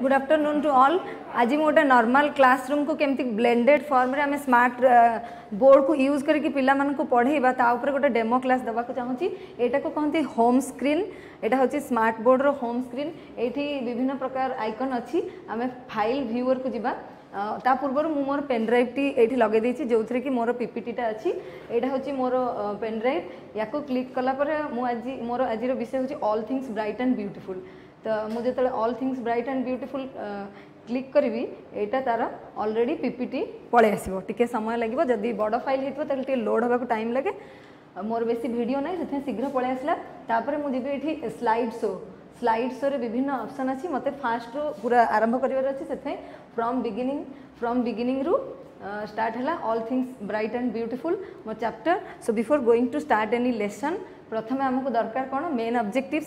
Good afternoon to all. आज मैं गोटे नॉर्मल क्लासरूम को केमती ब्लेंडेड फॉर्म रे आम स्मार्ट बोर्ड को यूज करके पिला मानक पढ़ेबा ता ऊपर गोटे डेमो क्लास देवा को चाहूँगी। एटा को कहते होम स्क्रीन। एटा होची स्मार्ट बोर्ड रो होम स्क्रीन। एठी विभिन्न प्रकार आइकन अच्छी। आम फाइल व्यूअर को जीवा ता पूर्व मु मोर पेन ड्राइव टी एठी लगे देछि जो थरे कि मोर पीपीटी टा अछि। एटा होची मोर पेन ड्राइव। याको क्लिक कला पर मु आज मोर आजिर विषय होची all things bright and beautiful. तो मुझे जो all things bright and beautiful click करी एटा तार ऑलरेडी पीपीटी पळे आसीबो। टिके समय लागिबो जदी बड़ फाइल हेतबो त टिके लोड होबा को टाइम लागे। मोर बेसी वीडियो नै सेथे शीघ्र पळे आसला। तापर मु जिबे एठी स्लाइड शो रे विभिन्न ऑप्शन अछि। मते फास्ट रो पूरा आरंभ करिवार अछि। सेथे फ्रॉम बिगिनिंग रू स्टार्ट हला all things bright and beautiful मो chapter. So before going to start any lesson प्रथमे आमको दरकार कौन मेन ऑब्जेक्टिव्स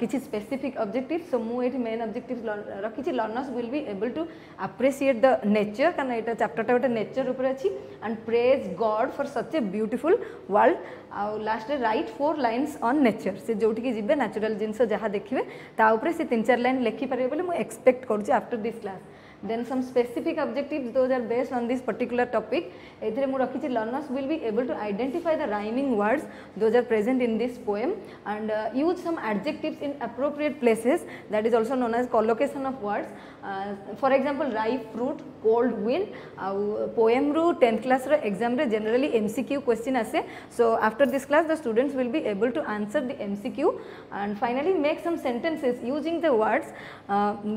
किसी स्पेसिफिक ऑब्जेक्टिव्स। सो मु एठी मेन ऑब्जेक्टिव्स रखी learners will be able to appreciate the nature कारण एटा चैप्टरटा गोटे नेचर ऊपर अछि and praise God for such a beautiful world. आउ लास्ट रे राइट 4 लाइन्स ऑन नेचर। से जोठी की जिबे नेचुरल जिंस जहाँ देखिए ता ऊपर से 3-4 लाइन लिखि पारे बोले मु एक्सपेक्ट करूची after this class. Then some specific objectives those are based on this particular topic. एथिरे मु रखी learners will be able to identify the rhyming words those are present in this poem and use some adjectives in appropriate places, that is also known as collocation of words. For example ripe fruit, cold wind. Poem ru 10th class ro exam re generally MCQ question ase. So after this class the students will be able to answer the MCQ and finally make some sentences using the words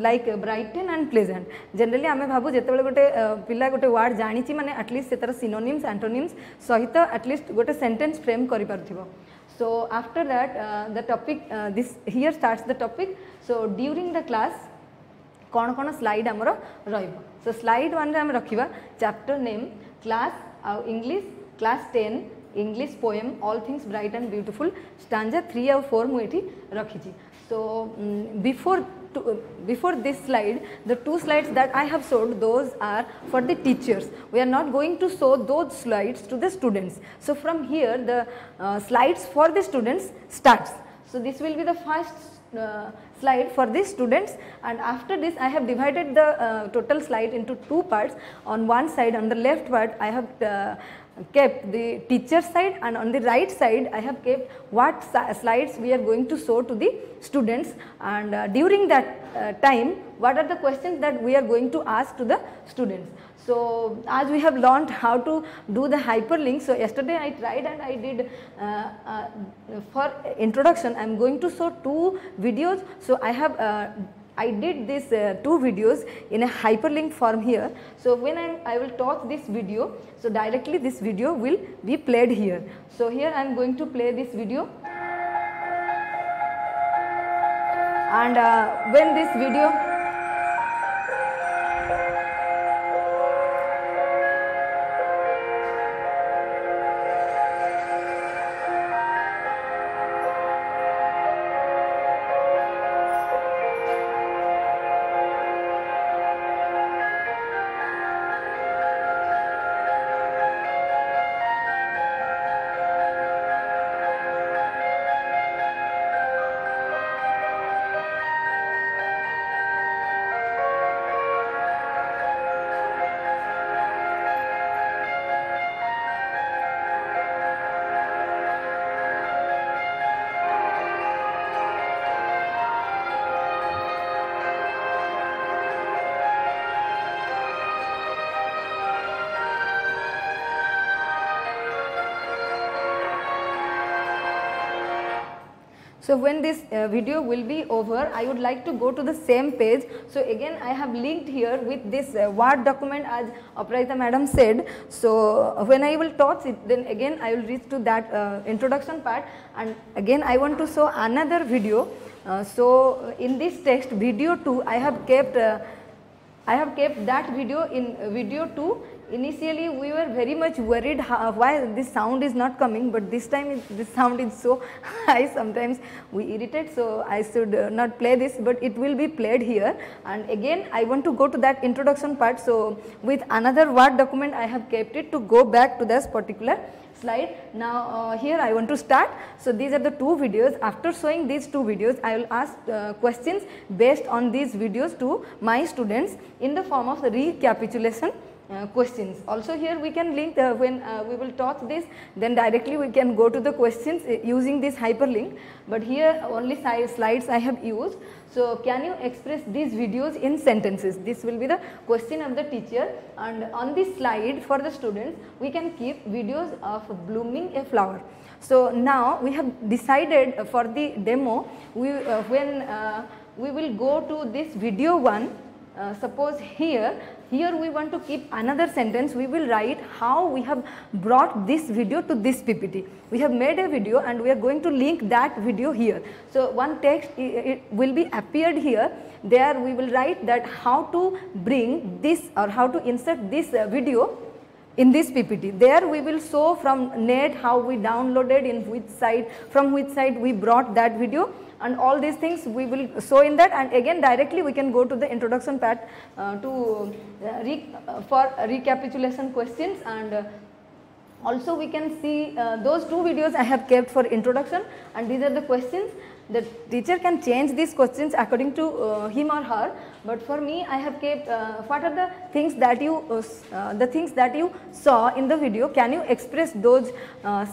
like brighten and pleasant. Generally आम भावु जिते गोटे पिला गोटे word जानी माने at least से तार synonyms antonyms सहित एटलिस्ट गोटे सेंटेंस फ्रेम करि पारथिबो। So after that the topic this here starts the topic. So during the class कौन कौन स्लाइड आमर रहिबो। सो स्लाइड 1 रे आम रखिबा चैप्टर नेम क्लास आउ English class 10 English poem all things bright and beautiful stanza 3 और 4 मु एठी रखिछि। सो before this slide the 2 slides that I have showed those are for the teachers. We are not going to show those slides to the students. So from here the slides for the students starts. So this will be the first slide for the students and after this I have divided the total slide into 2 parts. On one side on the left part I have kept the teacher side and on the right side I have kept what slides we are going to show to the students and during that time what are the questions that we are going to ask to the students. So as we have learned how to do the hyperlink, so yesterday I tried and I did for introduction I am going to show 2 videos. So I did these 2 videos in a hyperlink form here. So when I will talk this video, so directly this video will be played here. So here I am going to play this video and when this video So when this video will be over, I would like to go to the same page. So again I have linked here with this Word document as Aparajita madam said. So when I will touch it, then again I will reach to that introduction part and again I want to show another video. So in this text video 2 I have kept that video in video 2. Initially we were very much worried why this sound is not coming, but this time this sound is so high sometimes we irritate, so I should not play this, but it will be played here. And again I want to go to that introduction part. So with another Word document I have kept it to go back to this particular slide. Now here I want to start. So these are the two videos. After showing these two videos, I will ask questions based on these videos to my students in the form of recapitulation questions. Also here we can link when we will talk this, then directly we can go to the questions using this hyperlink, but here only slides I have used. So can you express these videos in sentences? This will be the question of the teacher, and on this slide for the students we can keep videos of blooming a flower. So now we have decided for the demo, when we will go to this video one. Suppose here we want to keep another sentence, we will write how we have brought this video to this PPT. We have made a video and we are going to link that video here. So one text it will be appeared here, there we will write that how to bring this or how to insert this video in this PPT. There we will show from net how we downloaded, in which site, from which site we brought that video, and all these things we will show in that, and again directly we can go to the introduction part for recapitulation questions, and also we can see those two videos I have kept for introduction, and these are the questions. The teacher can change these questions according to him or her, but for me I have kept what are the things that you saw in the video, can you express those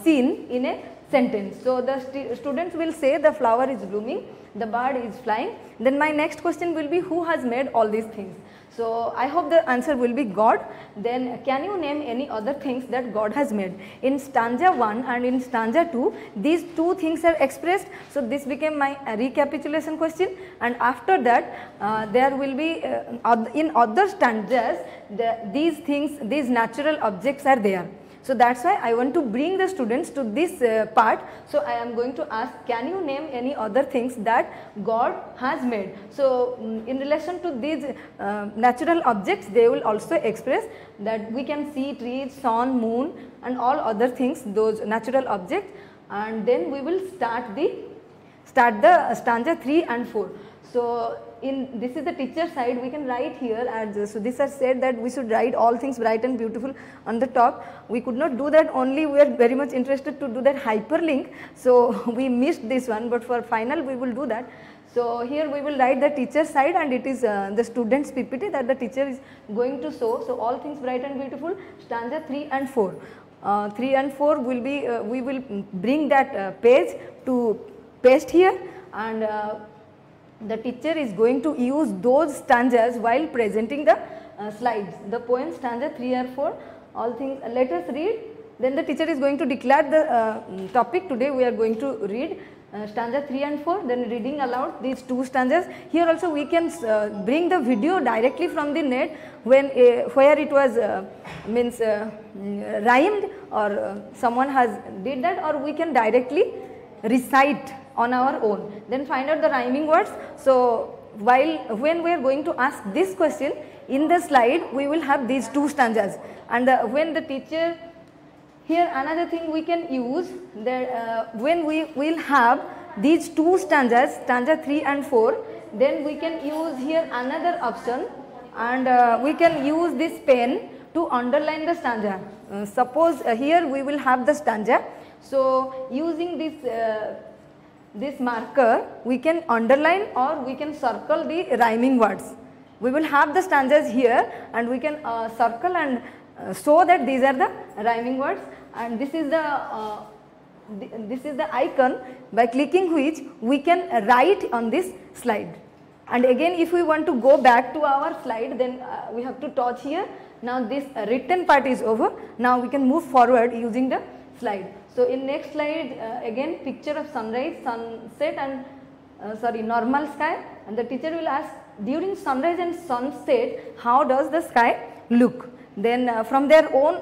seen in a sentence. So the students will say the flower is blooming, the bird is flying. Then my next question will be who has made all these things. So I hope the answer will be God. Then can you name any other things that God has made? In stanza 1 and in stanza 2, these two things are expressed. So this became my recapitulation question, and after that there will be in other stanzas these things, these natural objects are there. So that is why I want to bring the students to this part. So I am going to ask, can you name any other things that God has made? So in relation to these natural objects, they will also express that we can see trees, sun, moon and all other things, those natural objects, and then we will start the stanza 3 and 4. So this is the teacher side, we can write here as, so this has said that we should write all things bright and beautiful on the top. We could not do that, only we are very much interested to do that hyperlink, so we missed this one, but for final we will do that. So here we will write the teacher side, and it is the students PPT that the teacher is going to show. So all things bright and beautiful, stanza 3 and 4. 3 and 4 will be, we will bring that page to paste here, and the teacher is going to use those stanzas while presenting the slides. The poem stanza 3 or 4, all things, let us read. Then the teacher is going to declare the topic. Today we are going to read stanza 3 and 4, then reading aloud these two stanzas. Here also we can bring the video directly from the net when where it was rhymed, or someone has did that, or we can directly recite on our own, then find out the rhyming words. So when we are going to ask this question in the slide, we will have these two stanzas, and when the teacher, here another thing we can use, that when we will have these two stanzas, stanza 3 and 4, then we can use here another option, and we can use this pen to underline the stanza. Suppose here we will have the stanza, so using this marker we can underline or we can circle the rhyming words. We will have the stanzas here, and we can circle and show that these are the rhyming words, and this is the icon by clicking which we can write on this slide. And again, if we want to go back to our slide, then we have to touch here. Now this written part is over, now we can move forward using the slide. So in next slide, again picture of sunrise, sunset and normal sky, and the teacher will ask, during sunrise and sunset how does the sky look? Then from their own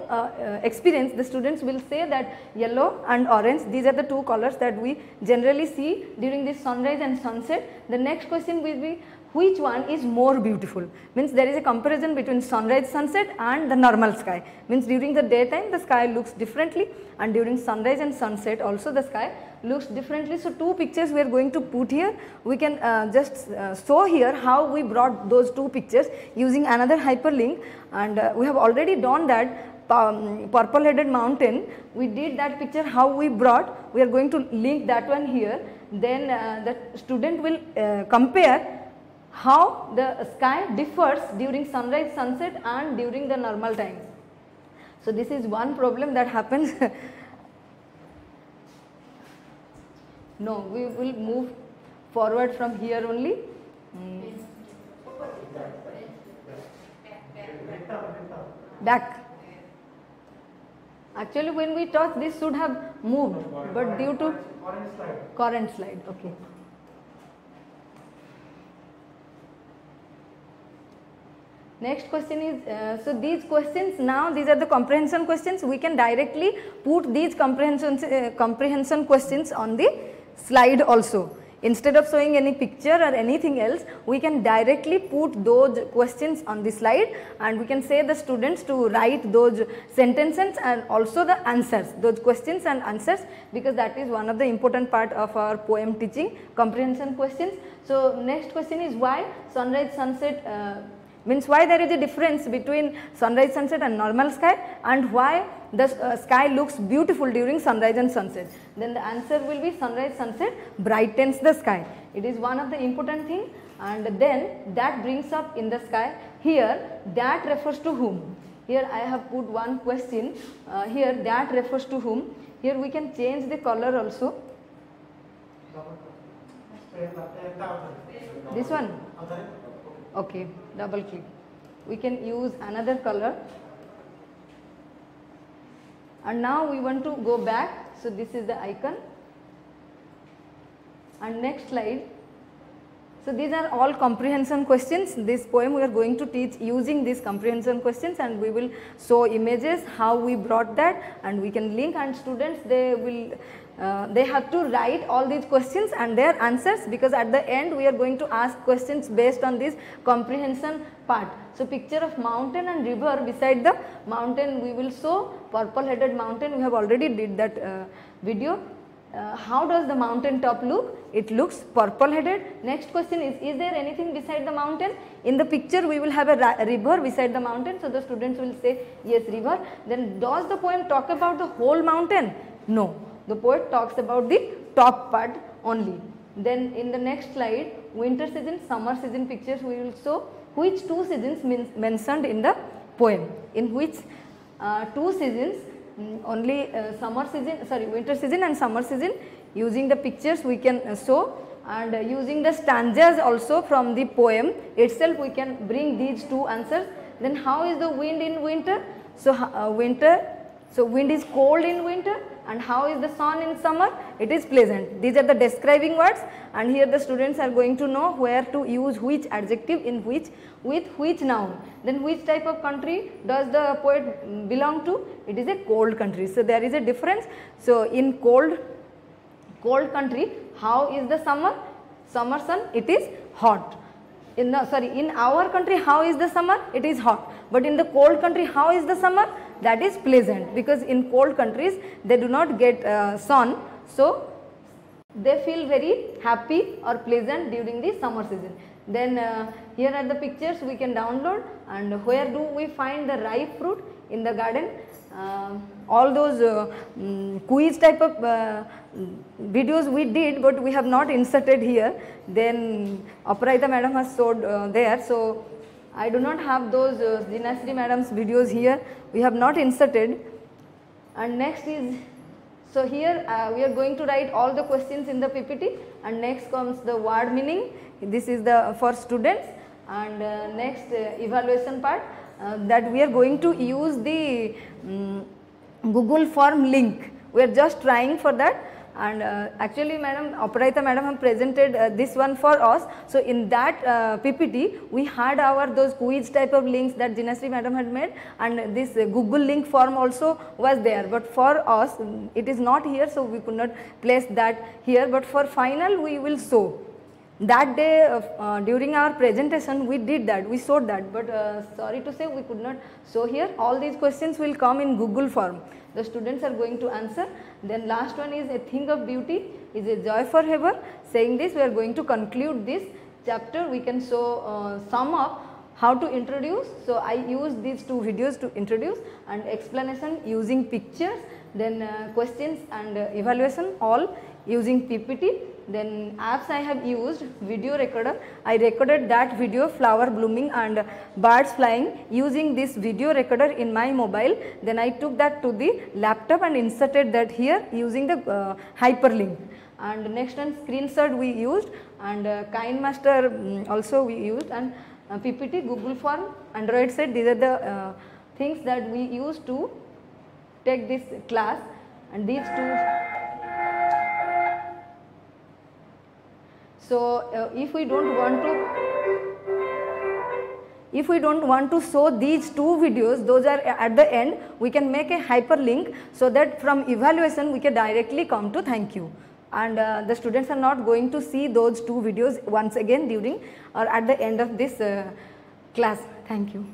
experience, the students will say that yellow and orange, these are the two colors that we generally see during this sunrise and sunset. The next question will be, which one is more beautiful? Means there is a comparison between sunrise, sunset and the normal sky. Means during the daytime the sky looks differently, and during sunrise and sunset also the sky looks differently. So two pictures we are going to put here. We can just show here how we brought those two pictures using another hyperlink, and we have already done that purple headed mountain, we did that picture how we brought, we are going to link that one here. Then the student will compare how the sky differs during sunrise, sunset and during the normal times. So this is one problem that happens. No, we will move forward from here only. Back. Actually when we touch this should have moved, but due to current slide. Okay. Next question is, so these questions now, these are the comprehension questions. We can directly put these comprehension questions on the slide also. Instead of showing any picture or anything else, we can directly put those questions on the slide, and we can say the students to write those sentences and also the answers, those questions and answers, because that is one of the important part of our poem teaching, comprehension questions. So next question is why sunrise, sunset, means why there is a difference between sunrise, sunset and normal sky, and why the sky looks beautiful during sunrise and sunset. Then the answer will be sunrise, sunset brightens the sky. It is one of the important thing, and then that brings up in the sky. Here that refers to whom? Here I have put one question, here that refers to whom? Here we can change the color also. This one? Okay, double click. We can use another color. And now we want to go back. So this is the icon. And next slide. So these are all comprehension questions. This poem we are going to teach using these comprehension questions, and we will show images how we brought that, and we can link, and students they will they have to write all these questions and their answers, because at the end we are going to ask questions based on this comprehension part. So picture of mountain and river. Beside the mountain we will show purple headed mountain. We have already did that video. How does the mountain top look? It looks purple headed. Next question is there anything beside the mountain? In the picture we will have a river beside the mountain, so the students will say yes, river. Then does the poem talk about the whole mountain? No, the poet talks about the top part only. Then in the next slide, winter season, summer season pictures we will show which two seasons mentioned in the poem, in which two seasons only summer season, sorry, winter season and summer season. Using the pictures we can show, and using the stanzas also from the poem itself we can bring these two answers. Then how is the wind in winter? So winter, so wind is cold in winter. And how is the sun in summer? It is pleasant. These are the describing words, and here the students are going to know where to use which adjective in which, with which noun. Then which type of country does the poet belong to? It is a cold country. So there is a difference. So in cold country, how is the summer? Summer sun, it is hot. In our country, how is the summer? It is hot. But in the cold country, how is the summer? That is pleasant, because in cold countries they do not get sun, so they feel very happy or pleasant during the summer season. Then here are the pictures we can download, and where do we find the ripe fruit? In the garden. All those quiz type of videos we did, but we have not inserted here. Then Aparajita madam has showed there, so I do not have those Dinasri madam's videos here. We have not inserted. And next is, so here we are going to write all the questions in the PPT, and next comes the word meaning. This is the for students, and next evaluation part, that we are going to use the Google form link. We are just trying for that. And actually madam, Aparajita madam have presented this one for us. So in that PPT we had our those quiz type of links that Dinasri madam had made, and this Google link form also was there, but for us it is not here, so we could not place that here. But for final we will show. That day during our presentation we did that, we showed that, but sorry to say we could not show here. All these questions will come in Google form. The students are going to answer. Then last one is a thing of beauty is a joy for ever. Saying this, we are going to conclude this chapter. We can show sum up how to introduce. So I use these two videos to introduce, and explanation using pictures, then questions and evaluation all using PPT. Then apps I have used video recorder. I recorded that video, flower blooming and birds flying, using this video recorder in my mobile. Then I took that to the laptop and inserted that here using the hyperlink. And next one, screenshot we used, and KineMaster also we used, and PPT, Google Form, Android set. These are the things that we use to take this class. And these two. So if we don't want to show these two videos, those are at the end, we can make a hyperlink, so that from evaluation we can directly come to thank you, and the students are not going to see those two videos once again during or at the end of this class. Thank you.